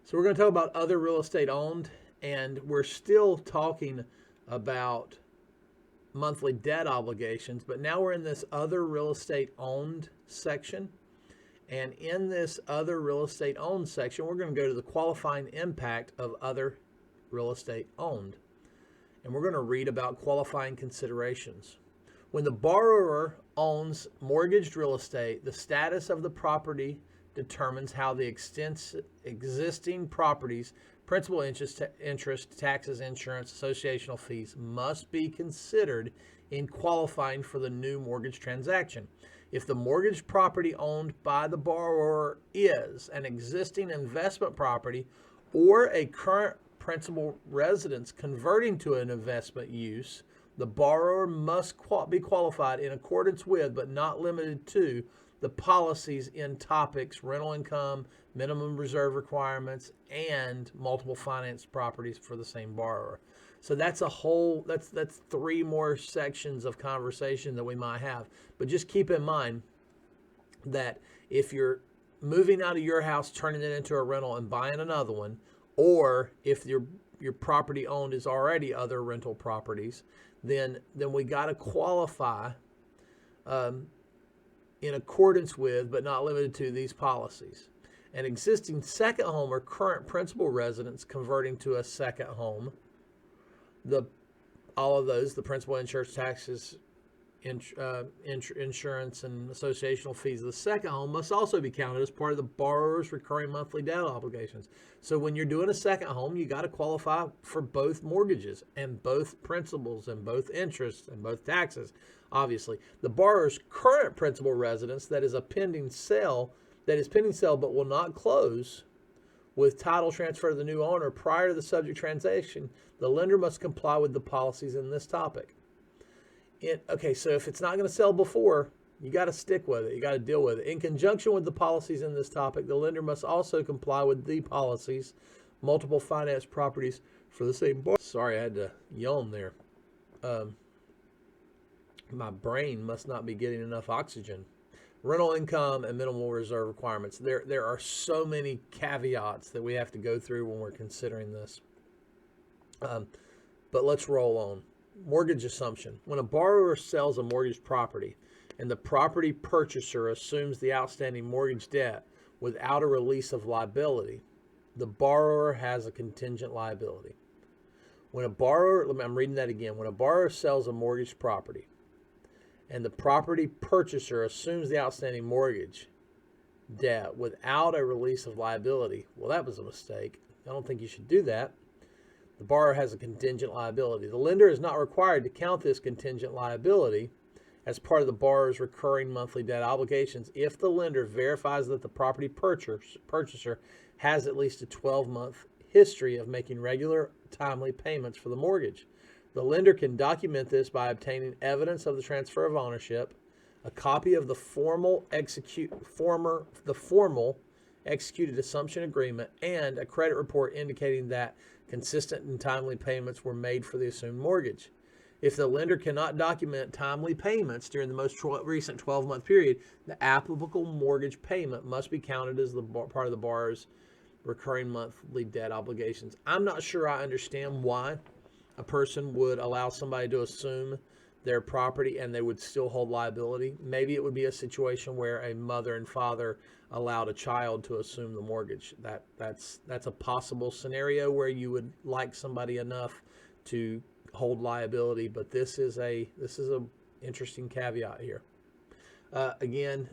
So we're going to talk about other real estate owned, and we're still talking about monthly debt obligations, but now we're in this other real estate owned section. And in this other real estate owned section, we're going to go to the qualifying impact of other real estate owned. And we're going to read about qualifying considerations. When the borrower owns mortgaged real estate, the status of the property determines how the existing property's principal, interest, taxes, insurance, associational fees must be considered in qualifying for the new mortgage transaction. If the mortgage property owned by the borrower is an existing investment property or a current principal residence converting to an investment use, the borrower must be qualified in accordance with, but not limited to, the policies in topics rental income, minimum reserve requirements, and multiple finance properties for the same borrower. So that's that's three more sections of conversation that we might have. But just keep in mind that if you're moving out of your house, turning it into a rental and buying another one, or if your property owned is already other rental properties, then we got to qualify in accordance with, but not limited to, these policies. An existing second home or current principal residence converting to a second home, all of those, the principal, insurance, taxes, insurance, and associational fees of the second home must also be counted as part of the borrower's recurring monthly debt obligations. So when you're doing a second home, you got to qualify for both mortgages and both principals and both interests and both taxes. Obviously, the borrower's current principal residence that is pending sale but will not close with title transfer to the new owner prior to the subject transaction, the lender must comply with the policies in this topic. So if it's not going to sell before, you got to stick with it. You got to deal with it. In conjunction with the policies in this topic, the lender must also comply with the policies, multiple finance properties for the same borrower. Sorry, I had to yawn there. My brain must not be getting enough oxygen. Rental income and minimal reserve requirements. There are so many caveats that we have to go through when we're considering this. But let's roll on. Mortgage assumption. When a borrower sells a mortgaged property and the property purchaser assumes the outstanding mortgage debt without a release of liability, the borrower has a contingent liability. I'm reading that again. When a borrower sells a mortgaged property and the property purchaser assumes the outstanding mortgage debt without a release of liability, well, that was a mistake. I don't think you should do that. The borrower has a contingent liability. The lender is not required to count this contingent liability as part of the borrower's recurring monthly debt obligations if the lender verifies that the property purchaser has at least a 12-month history of making regular, timely payments for the mortgage. The lender can document this by obtaining evidence of the transfer of ownership, a copy of the formal executed assumption agreement, and a credit report indicating that consistent and timely payments were made for the assumed mortgage. If the lender cannot document timely payments during the most recent 12-month period, the applicable mortgage payment must be counted as part of the borrower's recurring monthly debt obligations. I'm not sure I understand why a person would allow somebody to assume their property and they would still hold liability. Maybe it would be a situation where a mother and father allowed a child to assume the mortgage. That's a possible scenario where you would like somebody enough to hold liability, but this is a interesting caveat here. Again,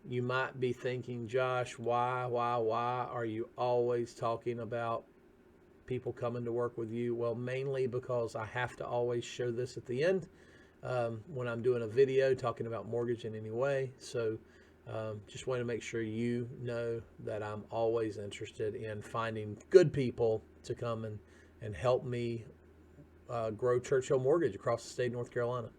you might be thinking, Josh, why are you always talking about people coming to work with you? Well, mainly because I have to always show this at the end when I'm doing a video talking about mortgage in any way. So just want to make sure you know that I'm always interested in finding good people to come and help me grow Churchill Mortgage across the state of North Carolina.